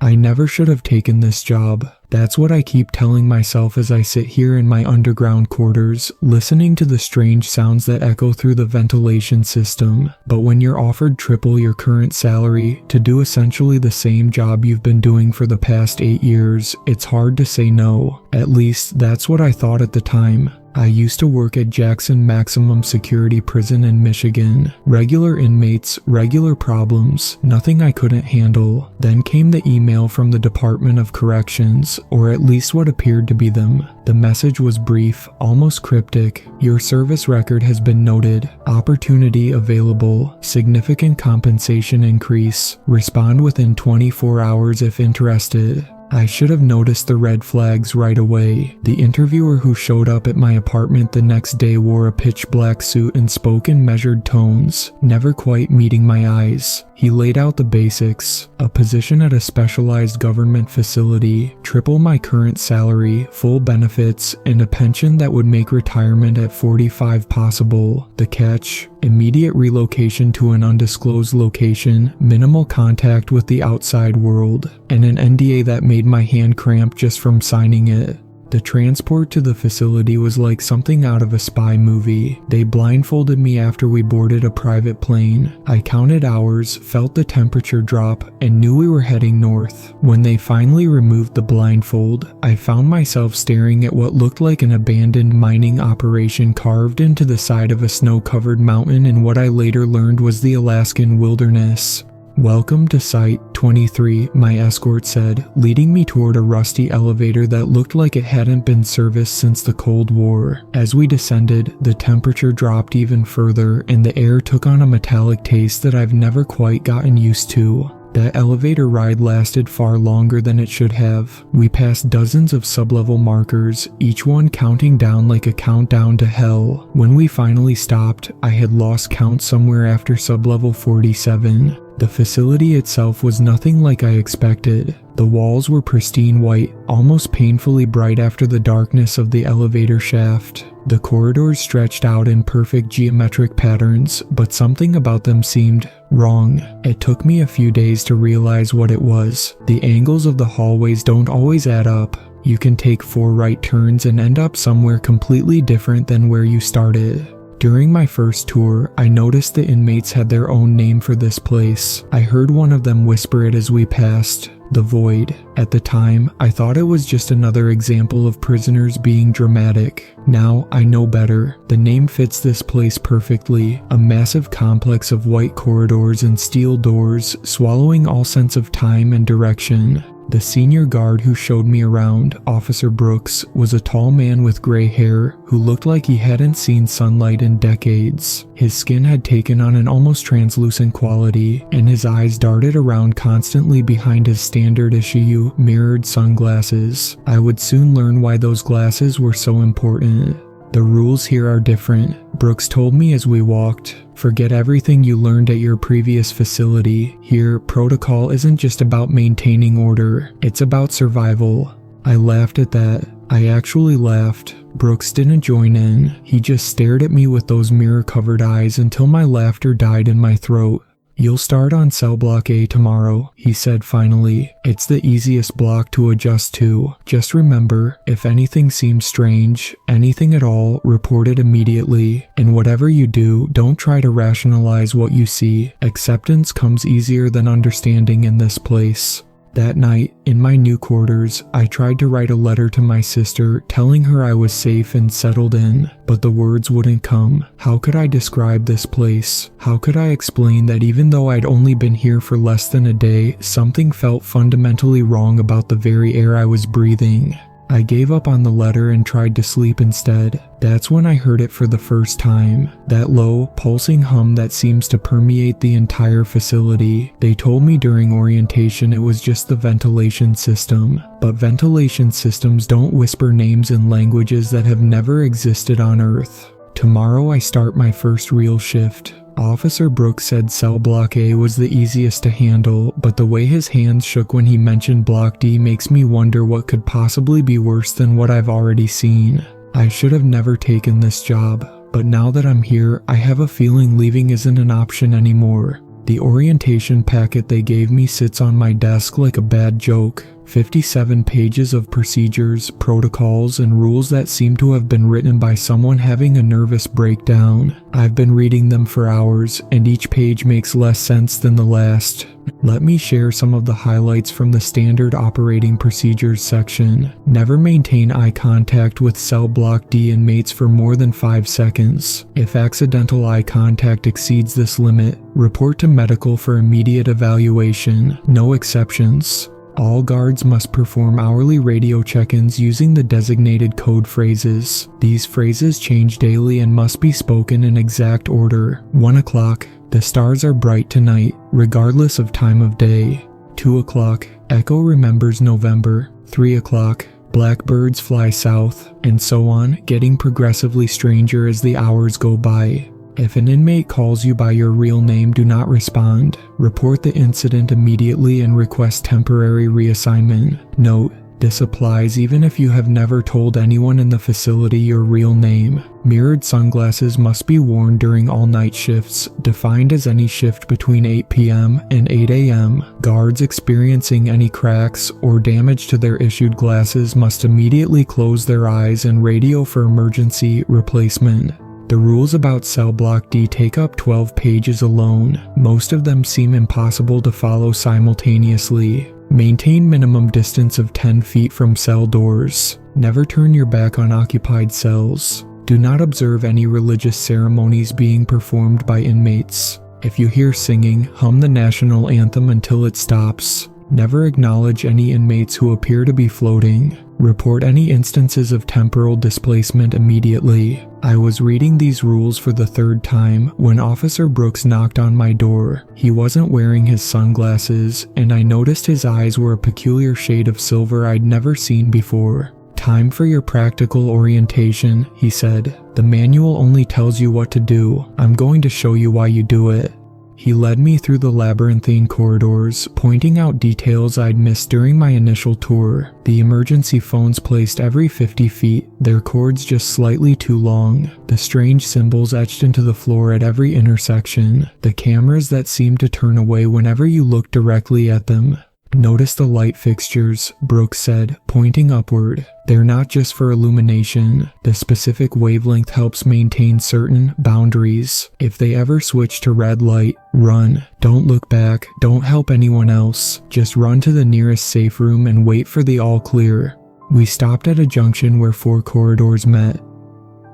I never should have taken this job. That's what I keep telling myself as I sit here in my underground quarters, listening to the strange sounds that echo through the ventilation system. But when you're offered triple your current salary to do essentially the same job you've been doing for the past 8 years, it's hard to say no. At least, that's what I thought at the time. I used to work at Jackson Maximum Security Prison in Michigan. Regular inmates, regular problems, nothing I couldn't handle. Then came the email from the Department of Corrections, or at least what appeared to be them. The message was brief, almost cryptic. Your service record has been noted. Opportunity available. Significant compensation increase. Respond within 24 hours if interested. I should have noticed the red flags right away. The interviewer who showed up at my apartment the next day wore a pitch black suit and spoke in measured tones, never quite meeting my eyes. He laid out the basics: a position at a specialized government facility, triple my current salary, full benefits, and a pension that would make retirement at 45 possible. The catch: immediate relocation to an undisclosed location, minimal contact with the outside world, and an NDA that made my hand cramp just from signing it. The transport to the facility was like something out of a spy movie. They blindfolded me after we boarded a private plane. I counted hours, felt the temperature drop, and knew we were heading north. When they finally removed the blindfold, I found myself staring at what looked like an abandoned mining operation carved into the side of a snow-covered mountain in what I later learned was the Alaskan wilderness. "Welcome to Site 23, my escort said, leading me toward a rusty elevator that looked like it hadn't been serviced since the Cold War. As we descended, the temperature dropped even further, and the air took on a metallic taste that I've never quite gotten used to. That elevator ride lasted far longer than it should have. We passed dozens of sublevel markers, each one counting down like a countdown to hell. When we finally stopped, I had lost count somewhere after sublevel 47. The facility itself was nothing like I expected. The walls were pristine white, almost painfully bright after the darkness of the elevator shaft. The corridors stretched out in perfect geometric patterns, but something about them seemed wrong. It took me a few days to realize what it was. The angles of the hallways don't always add up. You can take 4 right turns and end up somewhere completely different than where you started. During my first tour, I noticed the inmates had their own name for this place. I heard one of them whisper it as we passed: the Void. At the time, I thought it was just another example of prisoners being dramatic. Now, I know better. The name fits this place perfectly. A massive complex of white corridors and steel doors, swallowing all sense of time and direction. The senior guard who showed me around, Officer Brooks, was a tall man with gray hair who looked like he hadn't seen sunlight in decades. His skin had taken on an almost translucent quality, and his eyes darted around constantly behind his standard issue mirrored sunglasses. I would soon learn why those glasses were so important. "The rules here are different," Brooks told me as we walked. "Forget everything you learned at your previous facility. Here, protocol isn't just about maintaining order, it's about survival." I laughed at that. I actually laughed. Brooks didn't join in. He just stared at me with those mirror-covered eyes until my laughter died in my throat. "You'll start on cell block A tomorrow," he said finally. "It's the easiest block to adjust to. Just remember, if anything seems strange, anything at all, report it immediately. And whatever you do, don't try to rationalize what you see. Acceptance comes easier than understanding in this place." That night, in my new quarters, I tried to write a letter to my sister telling her I was safe and settled in, but the words wouldn't come. How could I describe this place? How could I explain that even though I'd only been here for less than a day, something felt fundamentally wrong about the very air I was breathing? I gave up on the letter and tried to sleep instead. That's when I heard it for the first time. That low, pulsing hum that seems to permeate the entire facility. They told me during orientation it was just the ventilation system. But ventilation systems don't whisper names in languages that have never existed on Earth. Tomorrow I start my first real shift. Officer Brooks said cell block A was the easiest to handle, but the way his hands shook when he mentioned block D makes me wonder what could possibly be worse than what I've already seen. I should have never taken this job, but now that I'm here, I have a feeling leaving isn't an option anymore. The orientation packet they gave me sits on my desk like a bad joke. 57 pages of procedures, protocols, and rules that seem to have been written by someone having a nervous breakdown. I've been reading them for hours, and each page makes less sense than the last. Let me share some of the highlights from the standard operating procedures section. Never maintain eye contact with cell block D inmates for more than 5 seconds. If accidental eye contact exceeds this limit, report to medical for immediate evaluation. No exceptions. All guards must perform hourly radio check-ins using the designated code phrases. These phrases change daily and must be spoken in exact order. 1 o'clock, the stars are bright tonight, regardless of time of day. 2 o'clock, Echo remembers November. 3 o'clock, blackbirds fly south, and so on, getting progressively stranger as the hours go by. If an inmate calls you by your real name, do not respond. Report the incident immediately and request temporary reassignment. Note: this applies even if you have never told anyone in the facility your real name. Mirrored sunglasses must be worn during all night shifts, defined as any shift between 8 p.m. and 8 a.m. Guards experiencing any cracks or damage to their issued glasses must immediately close their eyes and radio for emergency replacement. The rules about cell block D take up 12 pages alone. Most of them seem impossible to follow simultaneously. Maintain minimum distance of 10 feet from cell doors. Never turn your back on occupied cells. Do not observe any religious ceremonies being performed by inmates. If you hear singing, hum the national anthem until it stops. Never acknowledge any inmates who appear to be floating. Report any instances of temporal displacement immediately. I was reading these rules for the 3rd time when Officer Brooks knocked on my door. He wasn't wearing his sunglasses, and I noticed his eyes were a peculiar shade of silver I'd never seen before. "Time for your practical orientation," he said. "The manual only tells you what to do. I'm going to show you why you do it." He led me through the labyrinthine corridors, pointing out details I'd missed during my initial tour. The emergency phones placed every 50 feet, their cords just slightly too long. The strange symbols etched into the floor at every intersection. The cameras that seemed to turn away whenever you looked directly at them. "Notice the light fixtures," Brooks said, pointing upward. "They're not just for illumination. The specific wavelength helps maintain certain boundaries. If they ever switch to red light, run. Don't look back, don't help anyone else. Just run to the nearest safe room and wait for the all clear." We stopped at a junction where 4 corridors met.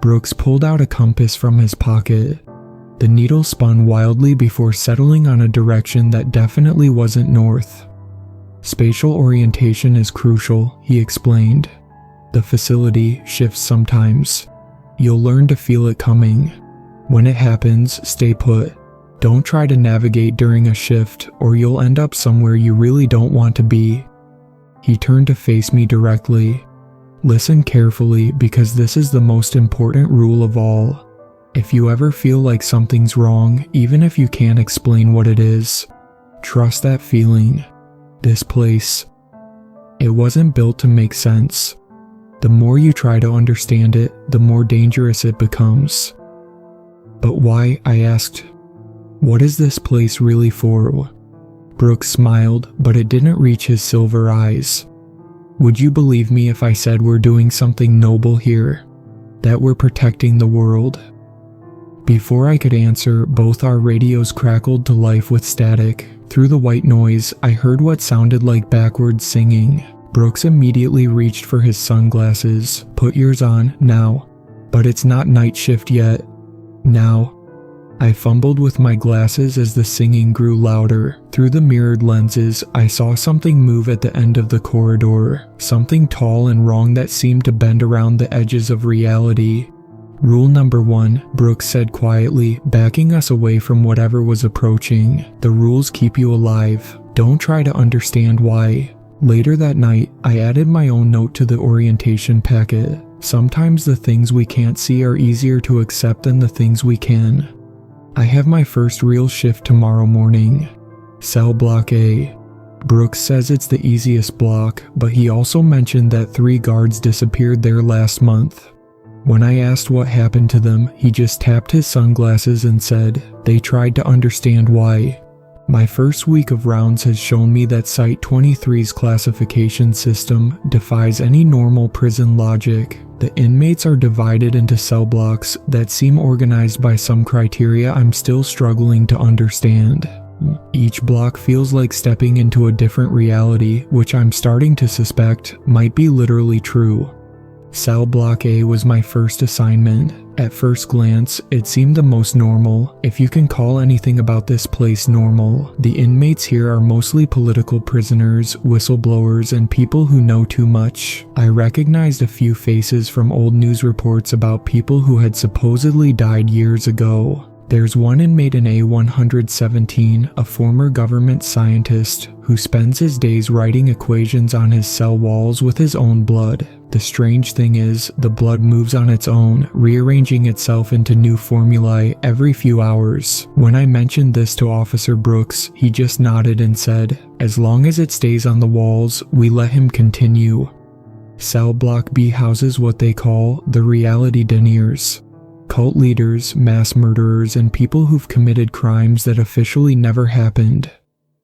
Brooks pulled out a compass from his pocket. The needle spun wildly before settling on a direction that definitely wasn't north. "Spatial orientation is crucial," he explained. "The facility shifts sometimes. You'll learn to feel it coming. When it happens, stay put. Don't try to navigate during a shift, or you'll end up somewhere you really don't want to be." He turned to face me directly. "Listen carefully, because this is the most important rule of all. If you ever feel like something's wrong, even if you can't explain what it is, trust that feeling. This place, it wasn't built to make sense. The more you try to understand it, the more dangerous it becomes." "But why?" I asked. "What is this place really for?" Brooks smiled, but it didn't reach his silver eyes. "Would you believe me if I said we're doing something noble here? That we're protecting the world?" Before I could answer, both our radios crackled to life with static. Through the white noise, I heard what sounded like backwards singing. Brooks immediately reached for his sunglasses. "Put yours on, now." "But it's not night shift yet." "Now." I fumbled with my glasses as the singing grew louder. Through the mirrored lenses, I saw something move at the end of the corridor. Something tall and wrong that seemed to bend around the edges of reality. "Rule number 1, Brooks said quietly, backing us away from whatever was approaching. "The rules keep you alive. Don't try to understand why." Later that night, I added my own note to the orientation packet. Sometimes the things we can't see are easier to accept than the things we can. I have my first real shift tomorrow morning. Cell Block A. Brooks says it's the easiest block, but he also mentioned that 3 guards disappeared there last month. When I asked what happened to them, he just tapped his sunglasses and said, they tried to understand why. My first week of rounds has shown me that Site 23's classification system defies any normal prison logic. The inmates are divided into cell blocks that seem organized by some criteria I'm still struggling to understand. Each block feels like stepping into a different reality, which I'm starting to suspect might be literally true. Cell Block A was my first assignment. At first glance, it seemed the most normal, if you can call anything about this place normal. The inmates here are mostly political prisoners, whistleblowers, and people who know too much. I recognized a few faces from old news reports about people who had supposedly died years ago. There's one inmate in A117, a former government scientist, who spends his days writing equations on his cell walls with his own blood. The strange thing is, the blood moves on its own, rearranging itself into new formulae every few hours. When I mentioned this to Officer Brooks, he just nodded and said, as long as it stays on the walls, we let him continue. Cell Block B houses what they call the reality deniers. Cult leaders, mass murderers, and people who've committed crimes that officially never happened.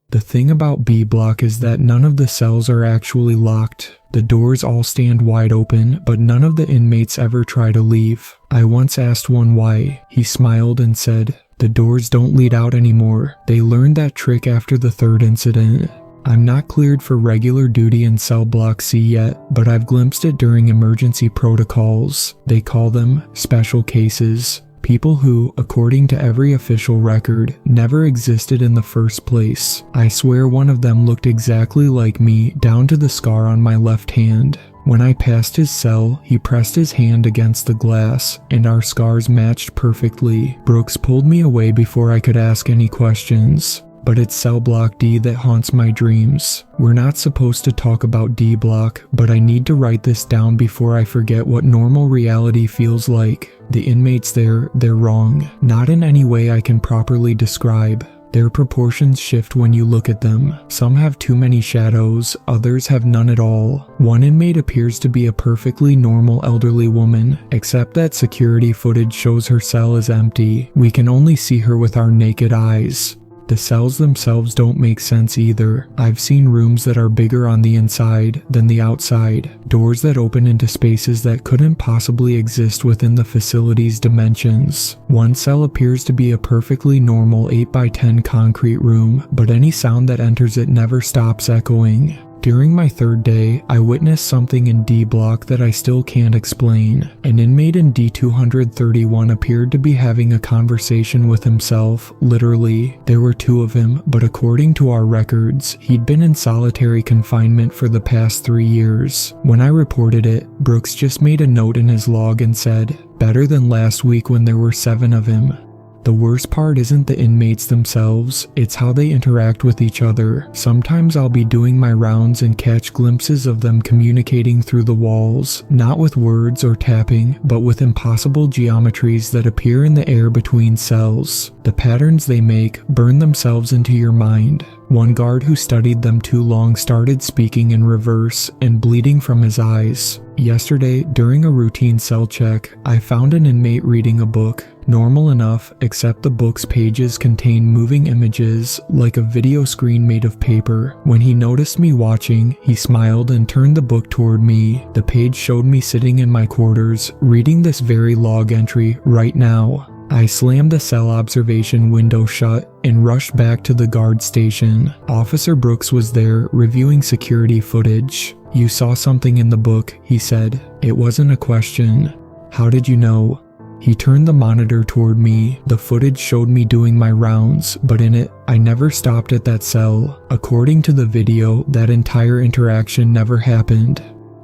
The thing about B block is that none of the cells are actually locked. The doors all stand wide open, but none of the inmates ever try to leave. I once asked one why. He smiled and said, the doors don't lead out anymore. They learned that trick after the 3rd incident. I'm not cleared for regular duty in Cell Block C yet, but I've glimpsed it during emergency protocols. They call them special cases. People who, according to every official record, never existed in the first place. I swear one of them looked exactly like me, down to the scar on my left hand. When I passed his cell, he pressed his hand against the glass, and our scars matched perfectly. Brooks pulled me away before I could ask any questions. But it's Cell Block D that haunts my dreams. We're not supposed to talk about D block, but I need to write this down before I forget what normal reality feels like. The inmates there, they're wrong. Not in any way I can properly describe. Their proportions shift when you look at them. Some have too many shadows, others have none at all. One inmate appears to be a perfectly normal elderly woman, except that security footage shows her cell is empty. We can only see her with our naked eyes. The cells themselves don't make sense either. I've seen rooms that are bigger on the inside than the outside, doors that open into spaces that couldn't possibly exist within the facility's dimensions. One cell appears to be a perfectly normal 8x10 concrete room, but any sound that enters it never stops echoing. During my 3rd day, I witnessed something in D block that I still can't explain. An inmate in D231 appeared to be having a conversation with himself, literally. There were 2 of him, but according to our records, he'd been in solitary confinement for the past 3 years. When I reported it, Brooks just made a note in his log and said, better than last week when there were 7 of him. The worst part isn't the inmates themselves, it's how they interact with each other. Sometimes I'll be doing my rounds and catch glimpses of them communicating through the walls, not with words or tapping, but with impossible geometries that appear in the air between cells. The patterns they make burn themselves into your mind. One guard who studied them too long started speaking in reverse and bleeding from his eyes. Yesterday, during a routine cell check, I found an inmate reading a book. Normal enough, except the book's pages contain moving images, like a video screen made of paper. When he noticed me watching, he smiled and turned the book toward me. The page showed me sitting in my quarters, reading this very log entry right now. I slammed the cell observation window shut and rushed back to the guard station. Officer Brooks was there, reviewing security footage. You saw something in the book, he said. It wasn't a question. How did you know? He turned the monitor toward me. The footage showed me doing my rounds, but in it, I never stopped at that cell. According to the video, that entire interaction never happened.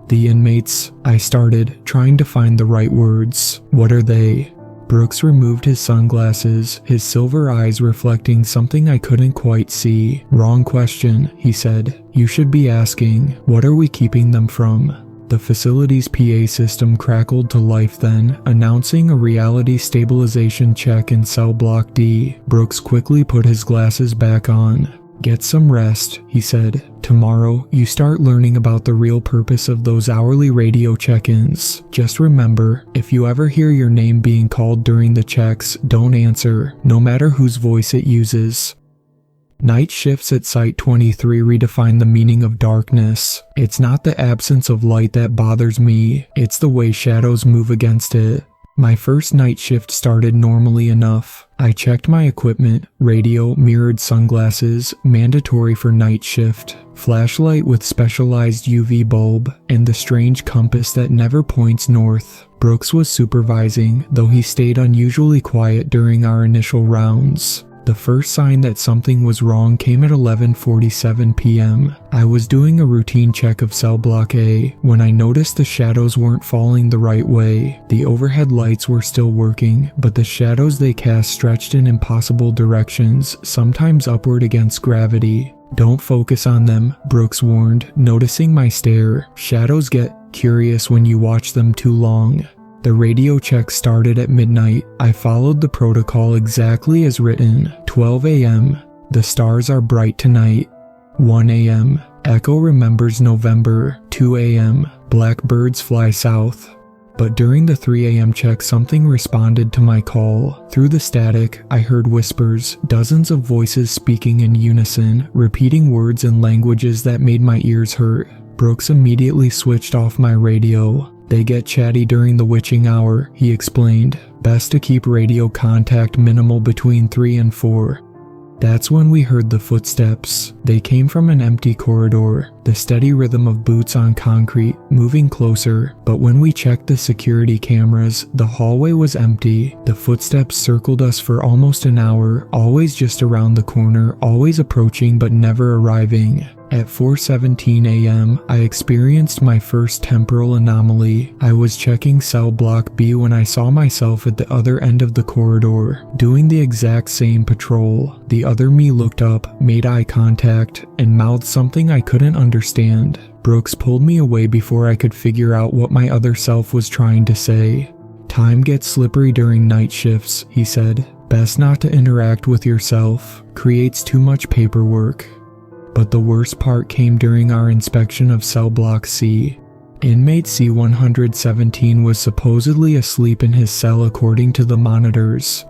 The inmates, I started, trying to find the right words. What are they? Brooks removed his sunglasses, his silver eyes reflecting something I couldn't quite see. Wrong question, he said. You should be asking, what are we keeping them from? The facility's PA system crackled to life then, announcing a reality stabilization check in cell block D. Brooks quickly put his glasses back on. "Get some rest," he said. "Tomorrow, you start learning about the real purpose of those hourly radio check-ins. Just remember, if you ever hear your name being called during the checks, don't answer, no matter whose voice it uses." Night shifts at Site 23 redefine the meaning of darkness. It's not the absence of light that bothers me, it's the way shadows move against it. My first night shift started normally enough. I checked my equipment, radio, mirrored sunglasses, mandatory for night shift, flashlight with specialized UV bulb, and the strange compass that never points north. Brooks was supervising, though he stayed unusually quiet during our initial rounds. The first sign that something was wrong came at 11:47 p.m. I was doing a routine check of cell block A when I noticed the shadows weren't falling the right way. The overhead lights were still working, but the shadows they cast stretched in impossible directions, sometimes upward against gravity. "Don't focus on them," Brooks warned, noticing my stare. "Shadows get curious when you watch them too long." The radio check started at midnight. I followed the protocol exactly as written. 12 a.m. The stars are bright tonight. 1 a.m. Echo remembers November. 2 a.m. Blackbirds fly south. But during the 3 a.m. check, something responded to my call. Through the static, I heard whispers, dozens of voices speaking in unison, repeating words in languages that made my ears hurt. Brooks immediately switched off my radio. "They get chatty during the witching hour," he explained. "Best to keep radio contact minimal between 3 and 4. That's when we heard the footsteps. They came from an empty corridor, the steady rhythm of boots on concrete, moving closer. But when we checked the security cameras, the hallway was empty. The footsteps circled us for almost an hour, always just around the corner, always approaching but never arriving. At 4:17 a.m., I experienced my first temporal anomaly. I was checking cell block B when I saw myself at the other end of the corridor, doing the exact same patrol. The other me looked up, made eye contact, and mouthed something I couldn't understand. Brooks pulled me away before I could figure out what my other self was trying to say. "Time gets slippery during night shifts," he said. "Best not to interact with yourself. Creates too much paperwork." But the worst part came during our inspection of cell block C. Inmate C-117 was supposedly asleep in his cell according to the monitors.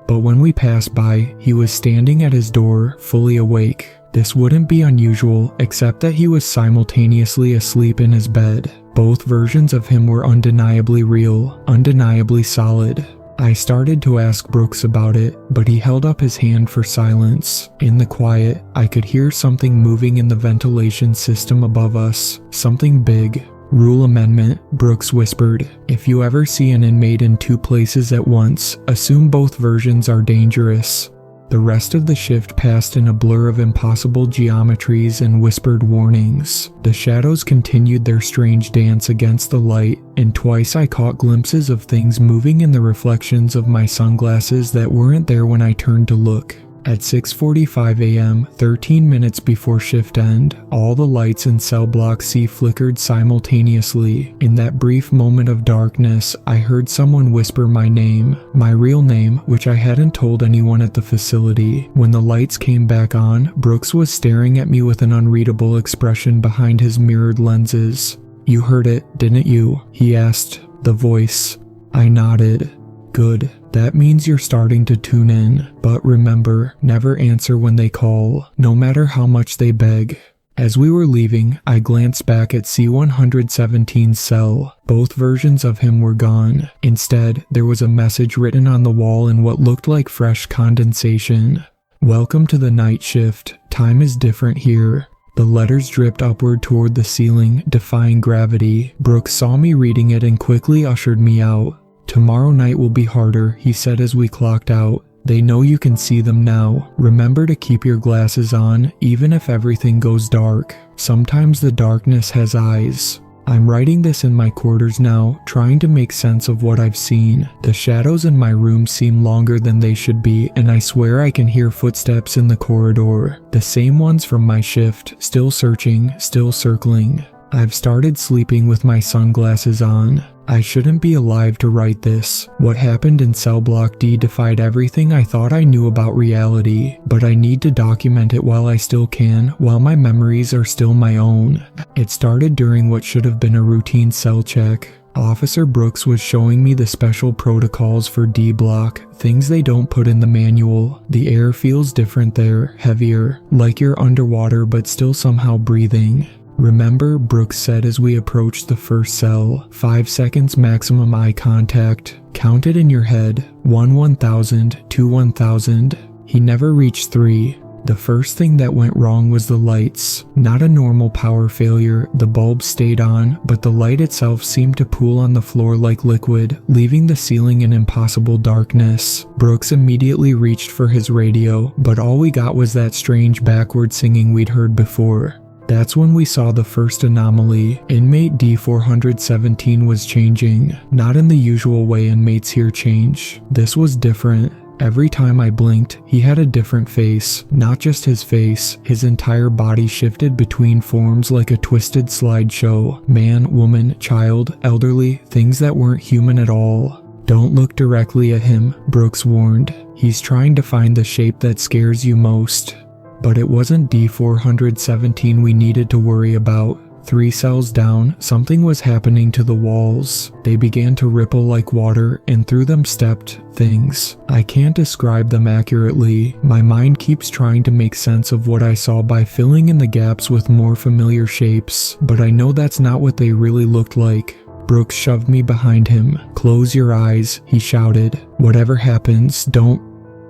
But when we passed by, he was standing at his door, fully awake. This wouldn't be unusual, except that he was simultaneously asleep in his bed. Both versions of him were undeniably real, undeniably solid. I started to ask Brooks about it, but he held up his hand for silence. In the quiet, I could hear something moving in the ventilation system above us. Something big. "Rule amendment," Brooks whispered. "If you ever see an inmate in two places at once, assume both versions are dangerous." The rest of the shift passed in a blur of impossible geometries and whispered warnings. The shadows continued their strange dance against the light, and twice I caught glimpses of things moving in the reflections of my sunglasses that weren't there when I turned to look. At 6:45 a.m., 13 minutes before shift end, all the lights in cell block C flickered simultaneously. In that brief moment of darkness, I heard someone whisper my name, my real name, which I hadn't told anyone at the facility. When the lights came back on, Brooks was staring at me with an unreadable expression behind his mirrored lenses. "You heard it, didn't you?" he asked. The voice. I nodded. "Good. That means you're starting to tune in. But remember, never answer when they call, no matter how much they beg." As we were leaving, I glanced back at C-117's cell. Both versions of him were gone. Instead, there was a message written on the wall in what looked like fresh condensation. "Welcome to the night shift. Time is different here." The letters dripped upward toward the ceiling, defying gravity. Brooks saw me reading it and quickly ushered me out. "Tomorrow night will be harder," he said as we clocked out. "They know you can see them now. Remember to keep your glasses on, even if everything goes dark. Sometimes the darkness has eyes." I'm writing this in my quarters now, trying to make sense of what I've seen. The shadows in my room seem longer than they should be, and I swear I can hear footsteps in the corridor. The same ones from my shift, still searching, still circling. I've started sleeping with my sunglasses on. I shouldn't be alive to write this. What happened in cell block D defied everything I thought I knew about reality, but I need to document it while I still can, while my memories are still my own. It started during what should have been a routine cell check. Officer Brooks was showing me the special protocols for D block, things they don't put in the manual. The air feels different there, heavier, like you're underwater but still somehow breathing. Remember, Brooks said as we approached the first cell, 5 seconds maximum eye contact. Count it in your head, 1 1000, 2 1000. He never reached 3. The first thing that went wrong was the lights. Not a normal power failure, the bulb stayed on, but the light itself seemed to pool on the floor like liquid, leaving the ceiling in impossible darkness. Brooks immediately reached for his radio, but all we got was that strange backward singing we'd heard before. That's when we saw the first anomaly. Inmate D417 was changing, not in the usual way inmates here change. This was different. Every time I blinked, he had a different face. Not just his face, his entire body shifted between forms like a twisted slideshow. Man, woman, child, elderly, things that weren't human at all. Don't look directly at him, Brooks warned. He's trying to find the shape that scares you most. But it wasn't D417 we needed to worry about. 3 cells down, something was happening to the walls. They began to ripple like water, and through them stepped things. I can't describe them accurately. My mind keeps trying to make sense of what I saw by filling in the gaps with more familiar shapes, but I know that's not what they really looked like. Brooks shoved me behind him. "Close your eyes," he shouted. "Whatever happens, don't..."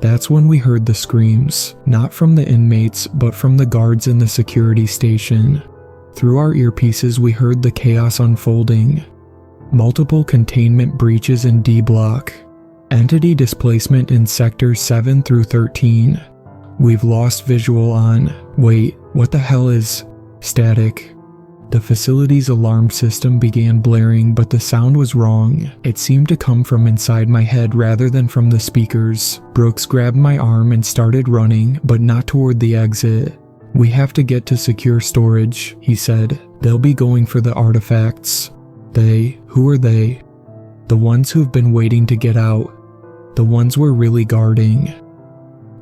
That's when we heard the screams, not from the inmates, but from the guards in the security station. Through our earpieces we heard the chaos unfolding. Multiple containment breaches in D block. Entity displacement in sectors 7 through 13. We've lost visual on... Wait, what the hell is... static? The facility's alarm system began blaring, but the sound was wrong. It seemed to come from inside my head rather than from the speakers. Brooks grabbed my arm and started running, but not toward the exit. "We have to get to secure storage," he said. "They'll be going for the artifacts." They? Who are they? The ones who've been waiting to get out. The ones we're really guarding.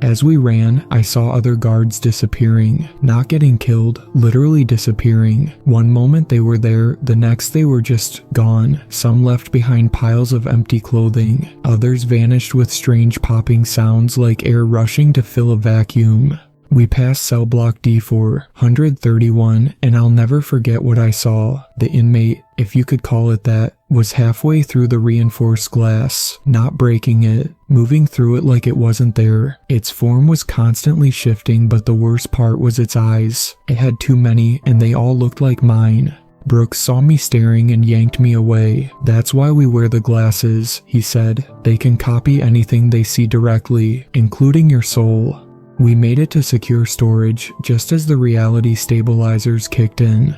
As we ran, I saw other guards disappearing. Not getting killed, literally disappearing. One moment they were there, the next they were just gone. Some left behind piles of empty clothing. Others vanished with strange popping sounds like air rushing to fill a vacuum. We passed cell block D431, and I'll never forget what I saw. The inmate, if you could call it that, was halfway through the reinforced glass, not breaking it, moving through it like it wasn't there. Its form was constantly shifting, but the worst part was its eyes. It had too many, and they all looked like mine. Brooks saw me staring and yanked me away. "That's why we wear the glasses," he said. "They can copy anything they see directly, including your soul." We made it to secure storage just as the reality stabilizers kicked in.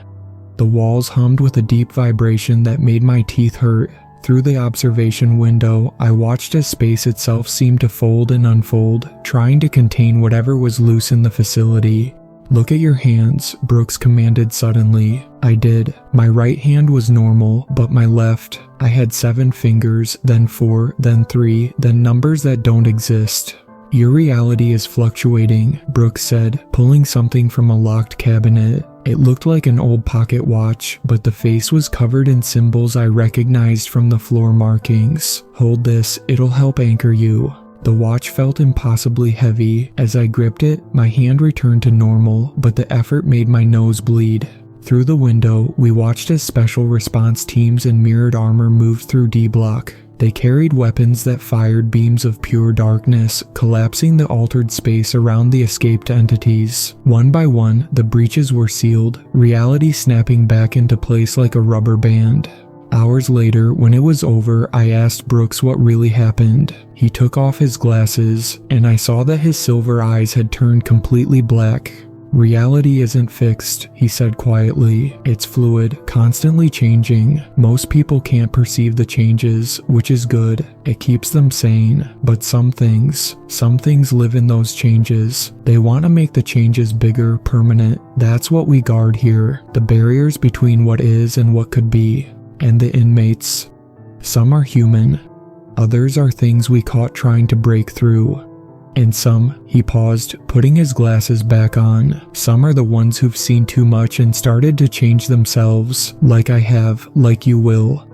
The walls hummed with a deep vibration that made my teeth hurt. Through the observation window, I watched as space itself seemed to fold and unfold, trying to contain whatever was loose in the facility. "Look at your hands," Brooks commanded suddenly. I did. My right hand was normal, but my left, I had 7 fingers, then 4, then 3, then numbers that don't exist. "Your reality is fluctuating," Brooks said, pulling something from a locked cabinet. It looked like an old pocket watch, but the face was covered in symbols I recognized from the floor markings. "Hold this, it'll help anchor you." The watch felt impossibly heavy. As I gripped it, my hand returned to normal, but the effort made my nose bleed. Through the window, we watched as special response teams in mirrored armor moved through D block. They carried weapons that fired beams of pure darkness, collapsing the altered space around the escaped entities. One by one, the breaches were sealed, reality snapping back into place like a rubber band. Hours later, when it was over, I asked Brooks what really happened. He took off his glasses, and I saw that his silver eyes had turned completely black. Reality isn't fixed, he said quietly. It's fluid, constantly changing. Most people can't perceive the changes, which is good. It keeps them sane. But some things live in those changes. They want to make the changes bigger, permanent. That's what we guard here. The barriers between what is and what could be. And the inmates. Some are human. Others are things we caught trying to break through. And some, he paused, putting his glasses back on, some are the ones who've seen too much and started to change themselves, like I have, like you will.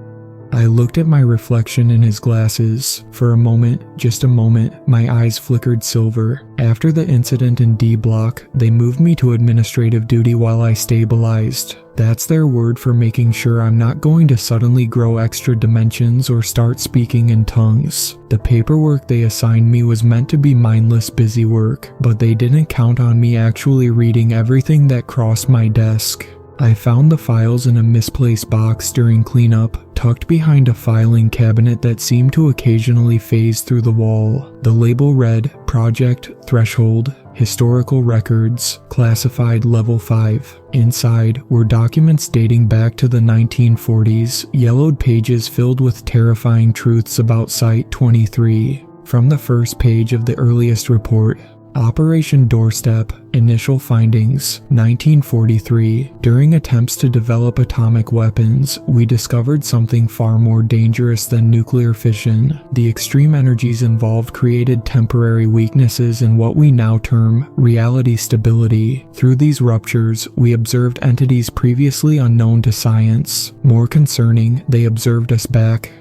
I looked at my reflection in his glasses. For a moment, just a moment, my eyes flickered silver. After the incident in D Block, they moved me to administrative duty while I stabilized. That's their word for making sure I'm not going to suddenly grow extra dimensions or start speaking in tongues. The paperwork they assigned me was meant to be mindless busy work, but they didn't count on me actually reading everything that crossed my desk. I found the files in a misplaced box during cleanup, tucked behind a filing cabinet that seemed to occasionally phase through the wall. The label read, Project Threshold, Historical Records, Classified Level 5. Inside were documents dating back to the 1940s, yellowed pages filled with terrifying truths about Site 23. From the first page of the earliest report, Operation Doorstep, Initial Findings, 1943. During attempts to develop atomic weapons, we discovered something far more dangerous than nuclear fission. The extreme energies involved created temporary weaknesses in what we now term reality stability. Through these ruptures, we observed entities previously unknown to science. More concerning, they observed us back.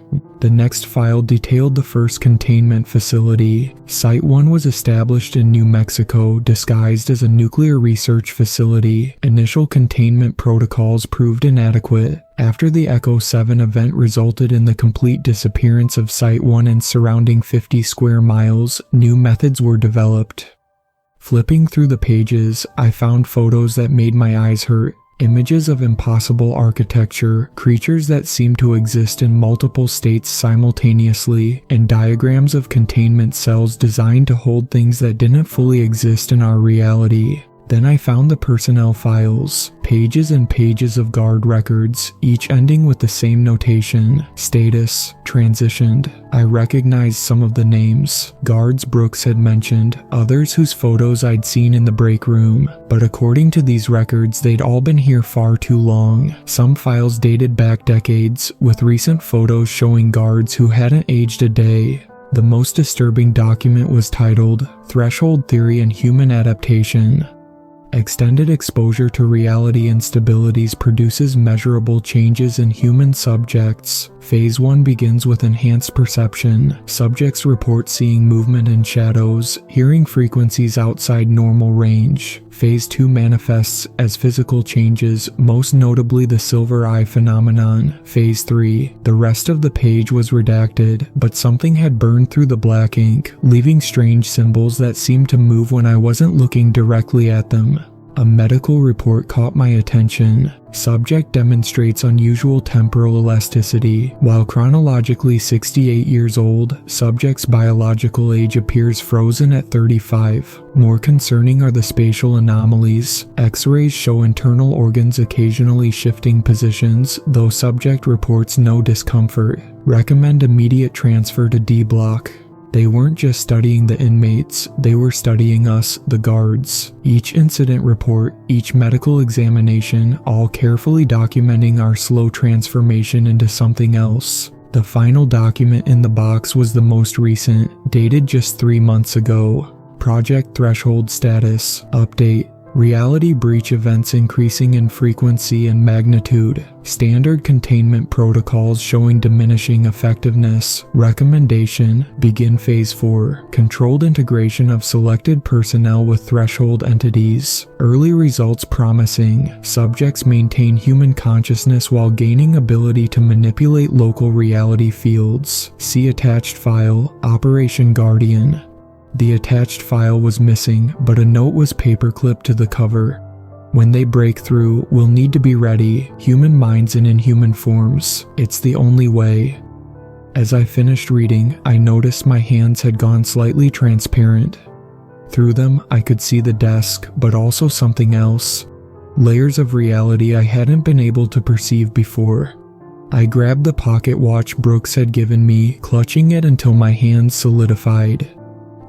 The next file detailed the first containment facility. Site 1 was established in New Mexico, disguised as a nuclear research facility. Initial containment protocols proved inadequate. After the Echo 7 event resulted in the complete disappearance of Site 1 and surrounding 50 square miles, new methods were developed. Flipping through the pages, I found photos that made my eyes hurt. Images of impossible architecture, creatures that seem to exist in multiple states simultaneously, and diagrams of containment cells designed to hold things that didn't fully exist in our reality. Then I found the personnel files, pages and pages of guard records, each ending with the same notation, status, transitioned. I recognized some of the names, guards Brooks had mentioned, others whose photos I'd seen in the break room, but according to these records they'd all been here far too long. Some files dated back decades, with recent photos showing guards who hadn't aged a day. The most disturbing document was titled, Threshold Theory and Human Adaptation. Extended exposure to reality instabilities produces measurable changes in human subjects. Phase 1 begins with enhanced perception. Subjects report seeing movement in shadows, hearing frequencies outside normal range. Phase 2 manifests as physical changes, most notably the silver eye phenomenon. Phase 3. The rest of the page was redacted, but something had burned through the black ink, leaving strange symbols that seemed to move when I wasn't looking directly at them. A medical report caught my attention. Subject demonstrates unusual temporal elasticity. While chronologically 68 years old, subject's biological age appears frozen at 35. More concerning are the spatial anomalies. X-rays show internal organs occasionally shifting positions, though subject reports no discomfort. Recommend immediate transfer to D Block. They weren't just studying the inmates, they were studying us, the guards. Each incident report, each medical examination, all carefully documenting our slow transformation into something else. The final document in the box was the most recent, dated just 3 months ago. Project Threshold Status Update. Reality breach events increasing in frequency and magnitude. Standard containment protocols showing diminishing effectiveness. Recommendation: begin Phase 4. Controlled integration of selected personnel with threshold entities. Early results promising. Subjects maintain human consciousness while gaining ability to manipulate local reality fields. See attached file, Operation Guardian. The attached file was missing, but a note was paperclipped to the cover. When they break through, we'll need to be ready. Human minds in inhuman forms. It's the only way. As I finished reading, I noticed my hands had gone slightly transparent. Through them, I could see the desk, but also something else. Layers of reality I hadn't been able to perceive before. I grabbed the pocket watch Brooks had given me, clutching it until my hands solidified.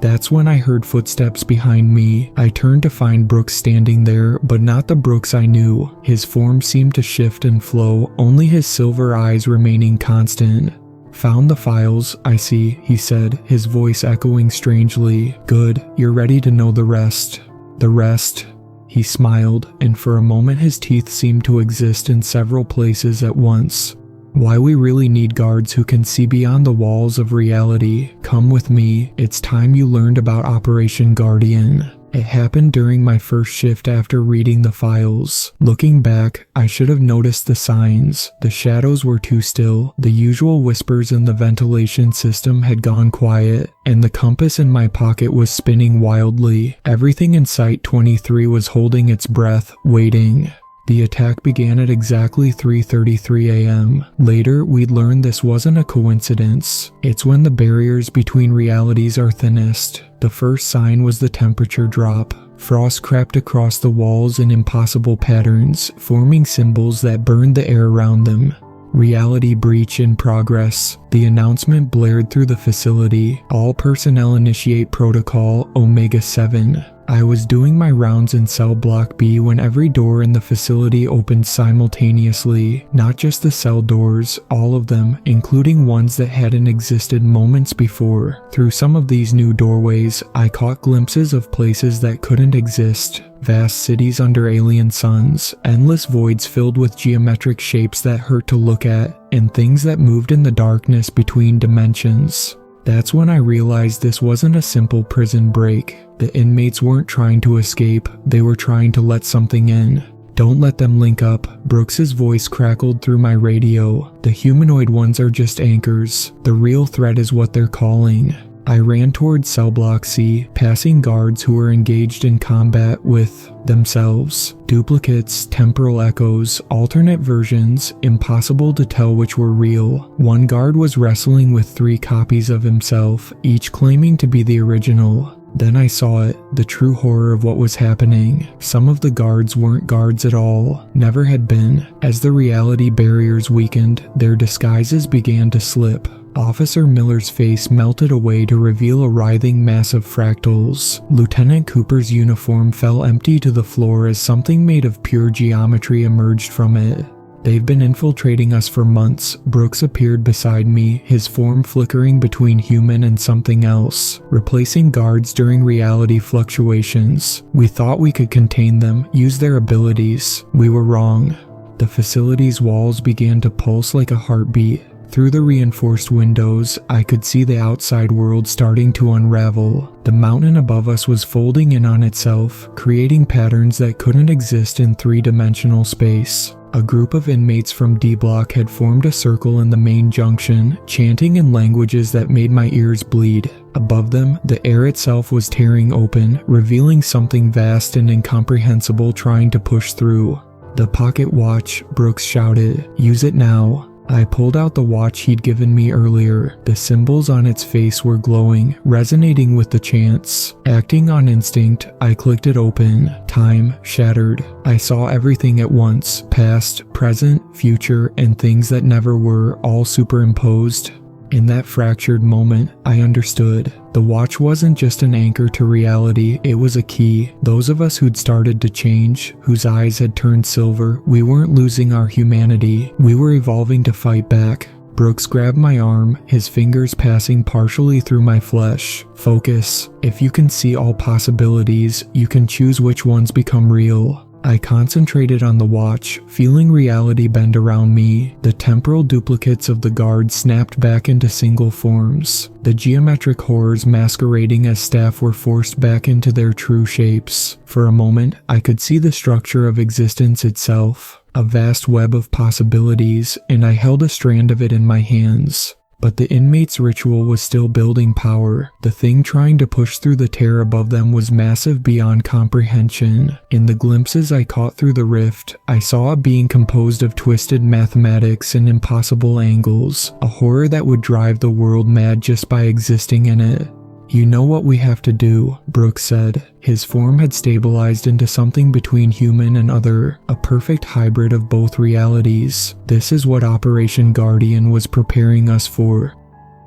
That's when I heard footsteps behind me. I turned to find Brooks standing there, but not the Brooks I knew. His form seemed to shift and flow, only his silver eyes remaining constant. "Found the files, I see," he said, his voice echoing strangely. "Good, you're ready to know the rest." "The rest?" He smiled, and for a moment his teeth seemed to exist in several places at once. "Why we really need guards who can see beyond the walls of reality. Come with me, it's time you learned about Operation Guardian." It happened during my first shift after reading the files. Looking back, I should have noticed the signs. The shadows were too still, the usual whispers in the ventilation system had gone quiet, and the compass in my pocket was spinning wildly. Everything in Site 23 was holding its breath, waiting. The attack began at exactly 3:33 a.m. Later, we'd learned this wasn't a coincidence. It's when the barriers between realities are thinnest. The first sign was the temperature drop. Frost crept across the walls in impossible patterns, forming symbols that burned the air around them. "Reality breach in progress." The announcement blared through the facility. "All personnel initiate protocol Omega-7. I was doing my rounds in cell block B when every door in the facility opened simultaneously. Not just the cell doors, all of them, including ones that hadn't existed moments before. Through some of these new doorways, I caught glimpses of places that couldn't exist. Vast cities under alien suns, endless voids filled with geometric shapes that hurt to look at, and things that moved in the darkness between dimensions. That's when I realized this wasn't a simple prison break. The inmates weren't trying to escape, they were trying to let something in. "Don't let them link up," Brooks's voice crackled through my radio. "The humanoid ones are just anchors. The real threat is what they're calling." I ran towards cell block C, passing guards who were engaged in combat with themselves. Duplicates, temporal echoes, alternate versions, impossible to tell which were real. One guard was wrestling with 3 copies of himself, each claiming to be the original. Then I saw it, the true horror of what was happening. Some of the guards weren't guards at all, never had been. As the reality barriers weakened, their disguises began to slip. Officer Miller's face melted away to reveal a writhing mass of fractals. Lieutenant Cooper's uniform fell empty to the floor as something made of pure geometry emerged from it. "They've been infiltrating us for months." Brooks appeared beside me, his form flickering between human and something else, replacing guards during reality fluctuations. "We thought we could contain them, use their abilities. We were wrong." The facility's walls began to pulse like a heartbeat. Through the reinforced windows, I could see the outside world starting to unravel. The mountain above us was folding in on itself, creating patterns that couldn't exist in 3-dimensional space. A group of inmates from D Block had formed a circle in the main junction, chanting in languages that made my ears bleed. Above them, the air itself was tearing open, revealing something vast and incomprehensible trying to push through. "The pocket watch," Brooks shouted. "Use it now." I pulled out the watch he'd given me earlier. The symbols on its face were glowing, resonating with the chants. Acting on instinct, I clicked it open. Time shattered. I saw everything at once, past, present, future, and things that never were, all superimposed. In that fractured moment, I understood. The watch wasn't just an anchor to reality, it was a key. Those of us who'd started to change, whose eyes had turned silver, we weren't losing our humanity. We were evolving to fight back. Brooks grabbed my arm, his fingers passing partially through my flesh. "Focus. If you can see all possibilities, you can choose which ones become real." I concentrated on the watch, feeling reality bend around me. The temporal duplicates of the guards snapped back into single forms. The geometric horrors masquerading as staff were forced back into their true shapes. For a moment, I could see the structure of existence itself. A vast web of possibilities, and I held a strand of it in my hands. But the inmates' ritual was still building power. The thing trying to push through the tear above them was massive beyond comprehension. In the glimpses I caught through the rift, I saw a being composed of twisted mathematics and impossible angles, a horror that would drive the world mad just by existing in it. "You know what we have to do," Brooks said. His form had stabilized into something between human and other, a perfect hybrid of both realities. "This is what Operation Guardian was preparing us for."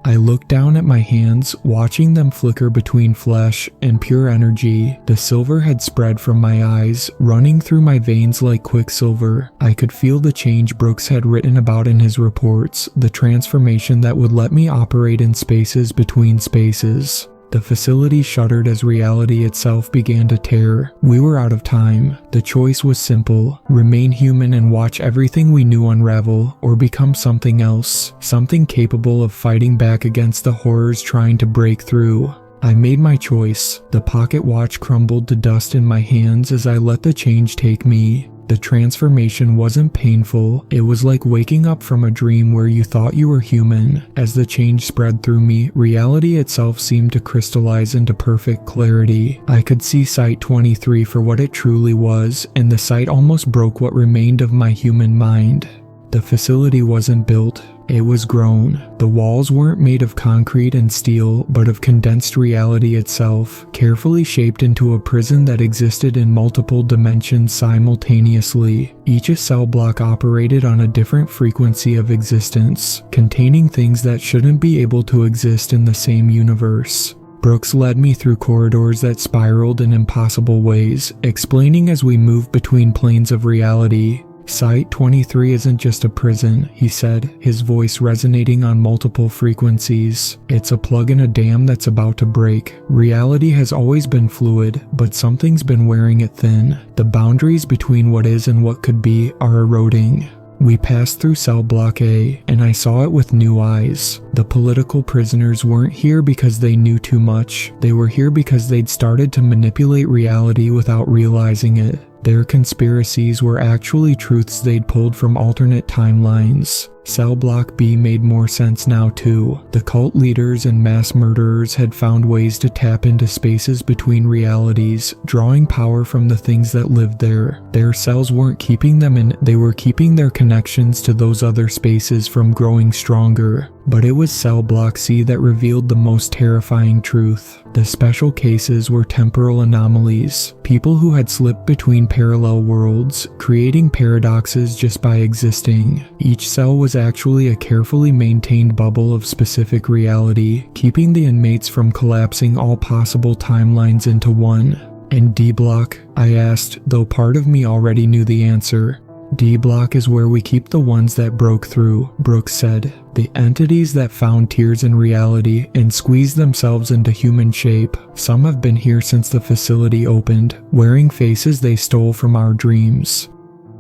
I looked down at my hands, watching them flicker between flesh and pure energy. The silver had spread from my eyes, running through my veins like quicksilver. I could feel the change Brooks had written about in his reports, the transformation that would let me operate in spaces between spaces. The facility shuddered as reality itself began to tear. We were out of time. The choice was simple: remain human and watch everything we knew unravel, or become something else, something capable of fighting back against the horrors trying to break through. I made my choice. The pocket watch crumbled to dust in my hands as I let the change take me. The transformation wasn't painful. It was like waking up from a dream where you thought you were human. As the change spread through me, reality itself seemed to crystallize into perfect clarity. I could see Site 23 for what it truly was, and the sight almost broke what remained of my human mind. The facility wasn't built, it was grown. The walls weren't made of concrete and steel, but of condensed reality itself, carefully shaped into a prison that existed in multiple dimensions simultaneously. Each cell block operated on a different frequency of existence, containing things that shouldn't be able to exist in the same universe. Brooks led me through corridors that spiraled in impossible ways, explaining as we moved between planes of reality. "Site 23 isn't just a prison," he said, his voice resonating on multiple frequencies. "It's a plug in a dam that's about to break. Reality has always been fluid, but something's been wearing it thin. The boundaries between what is and what could be are eroding." We passed through cell block A, and I saw it with new eyes. The political prisoners weren't here because they knew too much. They were here because they'd started to manipulate reality without realizing it. Their conspiracies were actually truths they'd pulled from alternate timelines. Cell Block B made more sense now too. The cult leaders and mass murderers had found ways to tap into spaces between realities, drawing power from the things that lived there. Their cells weren't keeping them in, they were keeping their connections to those other spaces from growing stronger. But it was Cell Block C that revealed the most terrifying truth. The special cases were temporal anomalies, people who had slipped between parallel worlds, creating paradoxes just by existing. Each cell was actually a carefully maintained bubble of specific reality, keeping the inmates from collapsing all possible timelines into one. "And D Block?" I asked, though part of me already knew the answer. "D Block is where we keep the ones that broke through," Brooks said. "The entities that found tears in reality and squeezed themselves into human shape. Some have been here since the facility opened, wearing faces they stole from our dreams."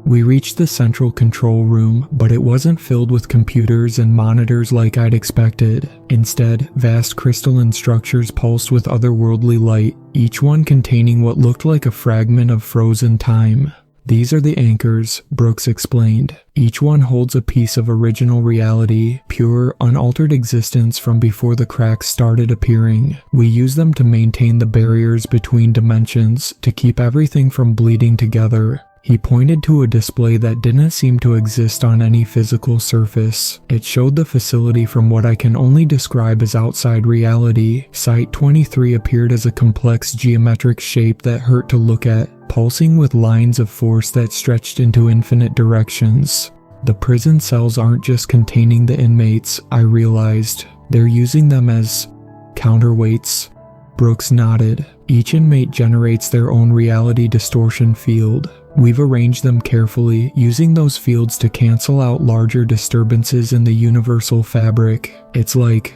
We reached the central control room, but it wasn't filled with computers and monitors like I'd expected. Instead, vast crystalline structures pulsed with otherworldly light, each one containing what looked like a fragment of frozen time. "These are the anchors," Brooks explained. "Each one holds a piece of original reality, pure, unaltered existence from before the cracks started appearing. We use them to maintain the barriers between dimensions, to keep everything from bleeding together." He pointed to a display that didn't seem to exist on any physical surface. It showed the facility from what I can only describe as outside reality. Site 23 appeared as a complex geometric shape that hurt to look at, pulsing with lines of force that stretched into infinite directions. The prison cells aren't just containing the inmates, I realized. They're using them as counterweights. Brooks nodded. Each inmate generates their own reality distortion field. We've arranged them carefully, using those fields to cancel out larger disturbances in the universal fabric. It's like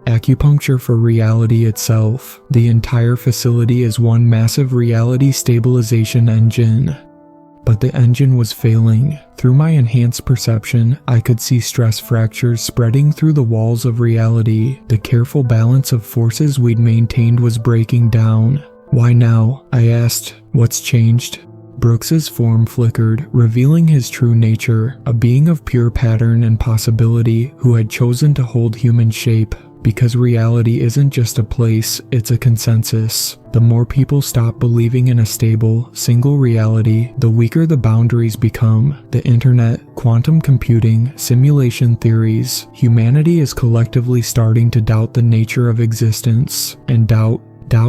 acupuncture for reality itself. The entire facility is one massive reality stabilization engine. But the engine was failing. Through my enhanced perception, I could see stress fractures spreading through the walls of reality. The careful balance of forces we'd maintained was breaking down. "Why now?" I asked. "What's changed?" Brooks's form flickered, revealing his true nature, a being of pure pattern and possibility who had chosen to hold human shape. Because reality isn't just a place, it's a consensus. The more people stop believing in a stable, single reality, the weaker the boundaries become. The internet, quantum computing, simulation theories, humanity is collectively starting to doubt the nature of existence. And doubt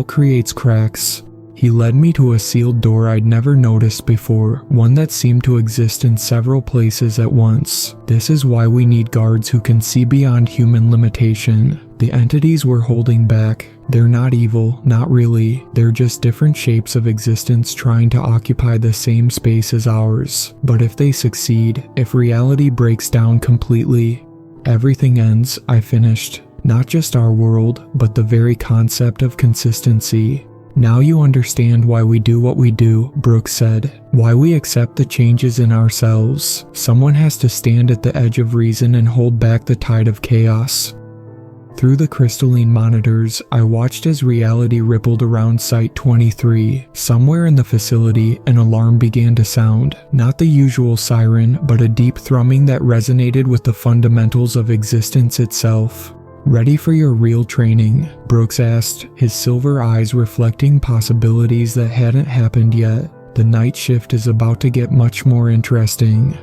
creates cracks. He led me to a sealed door I'd never noticed before, one that seemed to exist in several places at once. This is why we need guards who can see beyond human limitation. The entities we're holding back, they're not evil, not really. They're just different shapes of existence trying to occupy the same space as ours. But if they succeed, if reality breaks down completely, everything ends. I finished. Not just our world, but the very concept of consistency. Now you understand why we do what we do, Brooks said. Why we accept the changes in ourselves. Someone has to stand at the edge of reason and hold back the tide of chaos. Through the crystalline monitors, I watched as reality rippled around Site 23. Somewhere in the facility, an alarm began to sound. Not the usual siren, but a deep thrumming that resonated with the fundamentals of existence itself. "Ready for your real training?" Brooks asked, his silver eyes reflecting possibilities that hadn't happened yet. "The night shift is about to get much more interesting."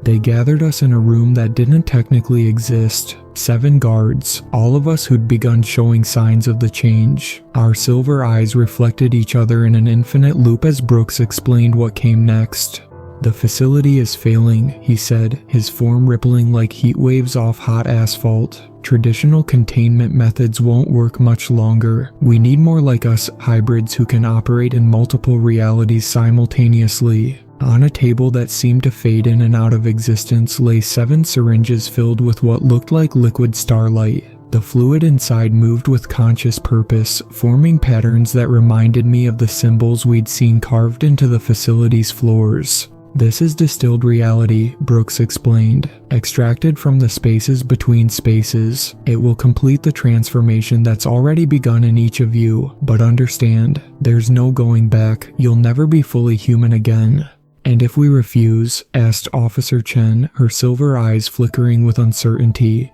They gathered us in a room that didn't technically exist. 7 guards, all of us who'd begun showing signs of the change. Our silver eyes reflected each other in an infinite loop as Brooks explained what came next. "The facility is failing," he said, his form rippling like heat waves off hot asphalt. "Traditional containment methods won't work much longer. We need more like us, hybrids who can operate in multiple realities simultaneously." On a table that seemed to fade in and out of existence lay 7 syringes filled with what looked like liquid starlight. The fluid inside moved with conscious purpose, forming patterns that reminded me of the symbols we'd seen carved into the facility's floors. "This is distilled reality," Brooks explained, "extracted from the spaces between spaces. It will complete the transformation that's already begun in each of you. But understand, there's no going back. You'll never be fully human again." "And if we refuse?" asked Officer Chen, her silver eyes flickering with uncertainty.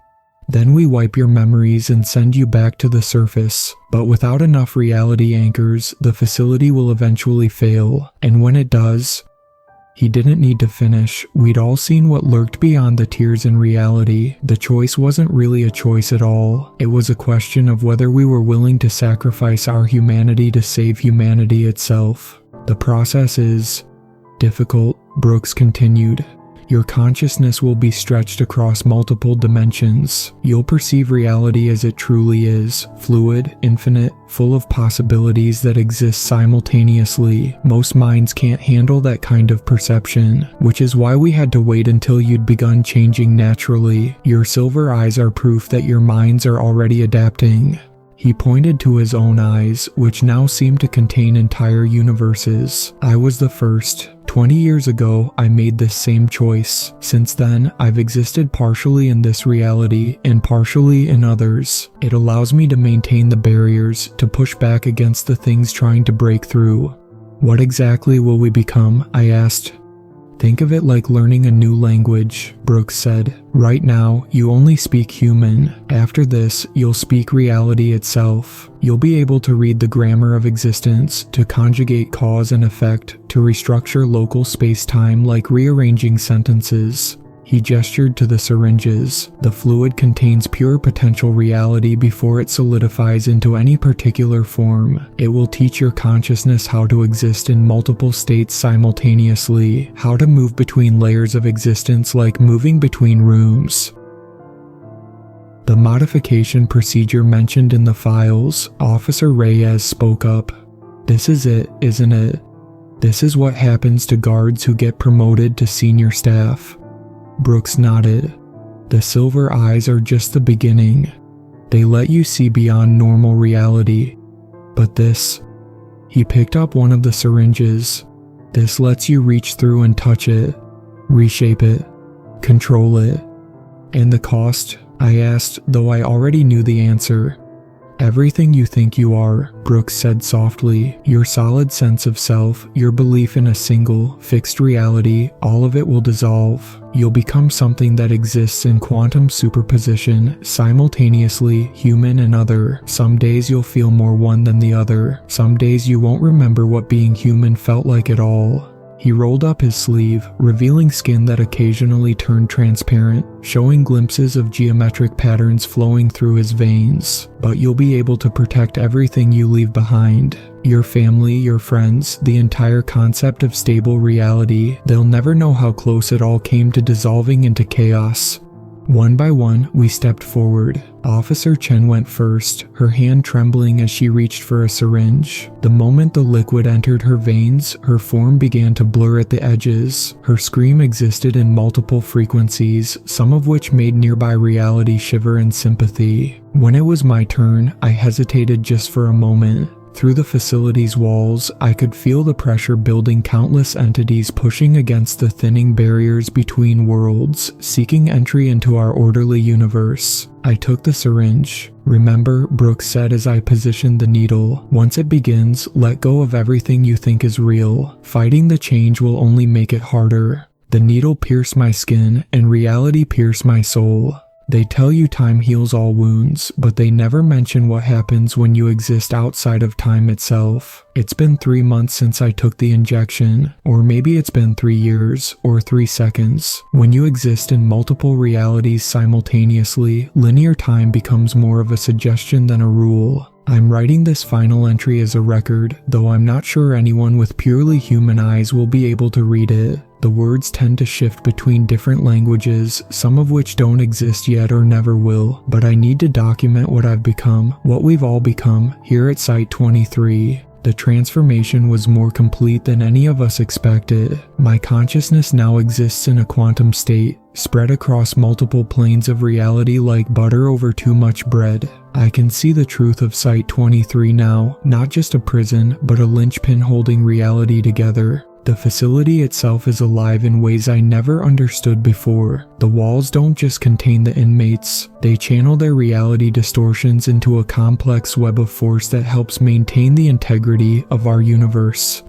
"Then we wipe your memories and send you back to the surface. But without enough reality anchors, the facility will eventually fail. And when it does..." He didn't need to finish. We'd all seen what lurked beyond the tears in reality. The choice wasn't really a choice at all. It was a question of whether we were willing to sacrifice our humanity to save humanity itself. "The process is difficult," Brooks continued. "Your consciousness will be stretched across multiple dimensions. You'll perceive reality as it truly is, fluid, infinite, full of possibilities that exist simultaneously. Most minds can't handle that kind of perception, which is why we had to wait until you'd begun changing naturally. Your silver eyes are proof that your minds are already adapting." He pointed to his own eyes, which now seemed to contain entire universes. "I was the first. 20 years ago, I made this same choice. Since then, I've existed partially in this reality and partially in others. It allows me to maintain the barriers, to push back against the things trying to break through." "What exactly will we become?" I asked. "Think of it like learning a new language," Brooks said. "Right now, you only speak human. After this, you'll speak reality itself. You'll be able to read the grammar of existence, to conjugate cause and effect, to restructure local space-time like rearranging sentences." He gestured to the syringes. "The fluid contains pure potential reality before it solidifies into any particular form. It will teach your consciousness how to exist in multiple states simultaneously, how to move between layers of existence like moving between rooms." "The modification procedure mentioned in the files," Officer Reyes spoke up. "This is it, isn't it? This is what happens to guards who get promoted to senior staff." Brooks nodded. "The silver eyes are just the beginning. They let you see beyond normal reality. But this..." He picked up one of the syringes. "This lets you reach through and touch it, reshape it, control it." "And the cost?" I asked, though I already knew the answer. Everything you think you are, Brooks said softly, your solid sense of self, your belief in a single, fixed reality, all of it will dissolve. You'll become something that exists in quantum superposition, simultaneously human and other. Some days you'll feel more one than the other. Some days you won't remember what being human felt like at all. He rolled up his sleeve, revealing skin that occasionally turned transparent, showing glimpses of geometric patterns flowing through his veins. But you'll be able to protect everything you leave behind. Your family, your friends, the entire concept of stable reality. They'll never know how close it all came to dissolving into chaos. One by one, we stepped forward. Officer Chen went first, her hand trembling as she reached for a syringe. The moment the liquid entered her veins, her form began to blur at the edges. Her scream existed in multiple frequencies, some of which made nearby reality shiver in sympathy. When it was my turn, I hesitated just for a moment. Through the facility's walls, I could feel the pressure building, countless entities pushing against the thinning barriers between worlds, seeking entry into our orderly universe. I took the syringe. Remember, Brooks said as I positioned the needle, once it begins, let go of everything you think is real. Fighting the change will only make it harder. The needle pierced my skin, and reality pierced my soul. They tell you time heals all wounds, but they never mention what happens when you exist outside of time itself. It's been 3 months since I took the injection, or maybe it's been 3 years, or 3 seconds. When you exist in multiple realities simultaneously, linear time becomes more of a suggestion than a rule. I'm writing this final entry as a record, though I'm not sure anyone with purely human eyes will be able to read it. The words tend to shift between different languages, some of which don't exist yet or never will, but I need to document what I've become, what we've all become, here at Site 23. The transformation was more complete than any of us expected. My consciousness now exists in a quantum state, spread across multiple planes of reality like butter over too much bread. I can see the truth of Site 23 now, not just a prison, but a linchpin holding reality together. The facility itself is alive in ways I never understood before. The walls don't just contain the inmates, they channel their reality distortions into a complex web of force that helps maintain the integrity of our universe.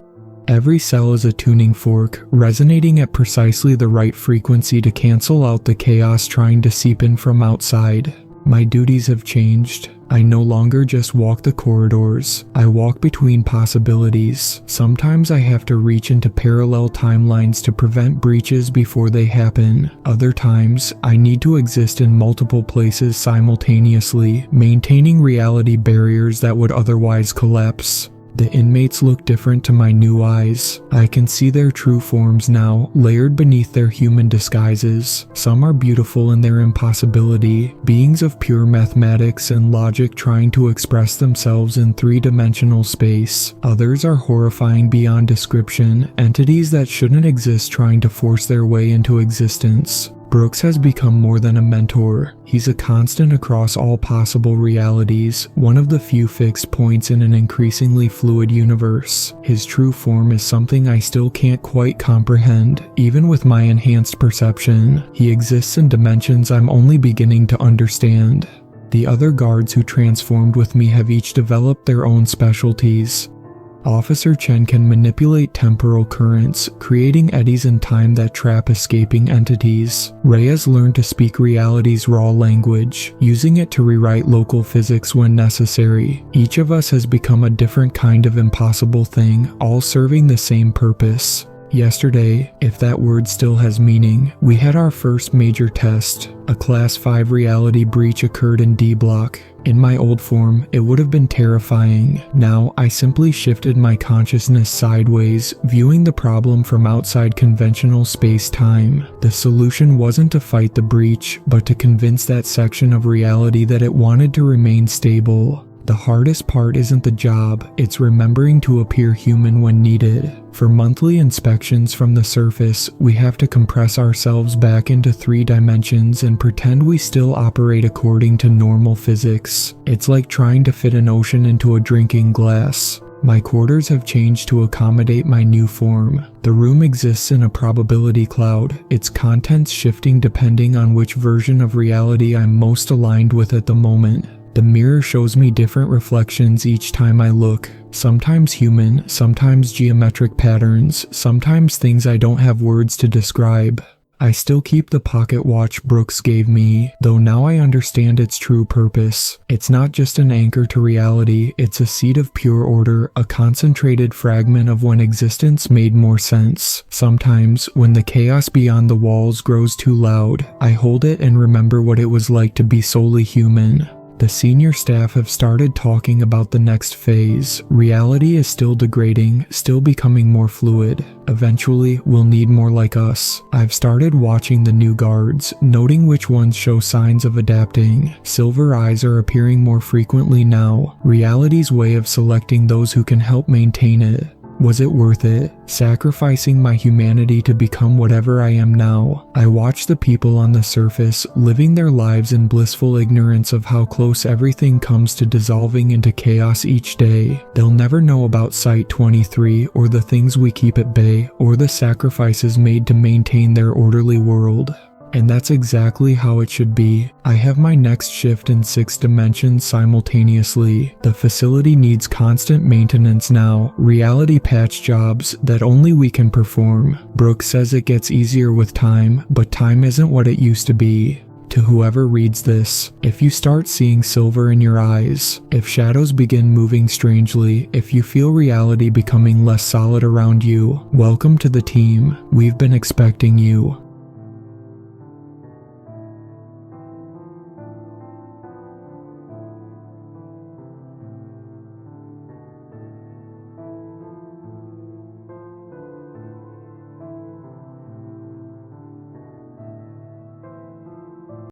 Every cell is a tuning fork, resonating at precisely the right frequency to cancel out the chaos trying to seep in from outside. My duties have changed. I no longer just walk the corridors, I walk between possibilities. Sometimes I have to reach into parallel timelines to prevent breaches before they happen. Other times, I need to exist in multiple places simultaneously, maintaining reality barriers that would otherwise collapse. The inmates look different to my new eyes. I can see their true forms now, layered beneath their human disguises. Some are beautiful in their impossibility, beings of pure mathematics and logic trying to express themselves in three-dimensional space. Others are horrifying beyond description, entities that shouldn't exist trying to force their way into existence. Brooks has become more than a mentor. He's a constant across all possible realities, one of the few fixed points in an increasingly fluid universe. His true form is something I still can't quite comprehend, even with my enhanced perception. He exists in dimensions I'm only beginning to understand. The other guards who transformed with me have each developed their own specialties. Officer Chen can manipulate temporal currents, creating eddies in time that trap escaping entities. Ray has learned to speak reality's raw language, using it to rewrite local physics when necessary. Each of us has become a different kind of impossible thing, all serving the same purpose. Yesterday, if that word still has meaning, we had our first major test. A Class 5 reality breach occurred in D Block. In my old form, it would have been terrifying. Now, I simply shifted my consciousness sideways, viewing the problem from outside conventional space-time. The solution wasn't to fight the breach, but to convince that section of reality that it wanted to remain stable. The hardest part isn't the job, it's remembering to appear human when needed. For monthly inspections from the surface, we have to compress ourselves back into 3 dimensions and pretend we still operate according to normal physics. It's like trying to fit an ocean into a drinking glass. My quarters have changed to accommodate my new form. The room exists in a probability cloud, its contents shifting depending on which version of reality I'm most aligned with at the moment. The mirror shows me different reflections each time I look. Sometimes human, sometimes geometric patterns, sometimes things I don't have words to describe. I still keep the pocket watch Brooks gave me, though now I understand its true purpose. It's not just an anchor to reality, it's a seed of pure order, a concentrated fragment of when existence made more sense. Sometimes, when the chaos beyond the walls grows too loud, I hold it and remember what it was like to be solely human. The senior staff have started talking about the next phase. Reality is still degrading, still becoming more fluid. Eventually, we'll need more like us. I've started watching the new guards, noting which ones show signs of adapting. Silver eyes are appearing more frequently now. Reality's way of selecting those who can help maintain it. Was it worth it? Sacrificing my humanity to become whatever I am now? I watch the people on the surface, living their lives in blissful ignorance of how close everything comes to dissolving into chaos each day. They'll never know about Site 23, or the things we keep at bay, or the sacrifices made to maintain their orderly world. And that's exactly how it should be. I have my next shift in 6 dimensions simultaneously. The facility needs constant maintenance now, reality patch jobs that only we can perform. Brooks says it gets easier with time, but time isn't what it used to be. To whoever reads this, if you start seeing silver in your eyes, if shadows begin moving strangely, if you feel reality becoming less solid around you, welcome to the team. We've been expecting you.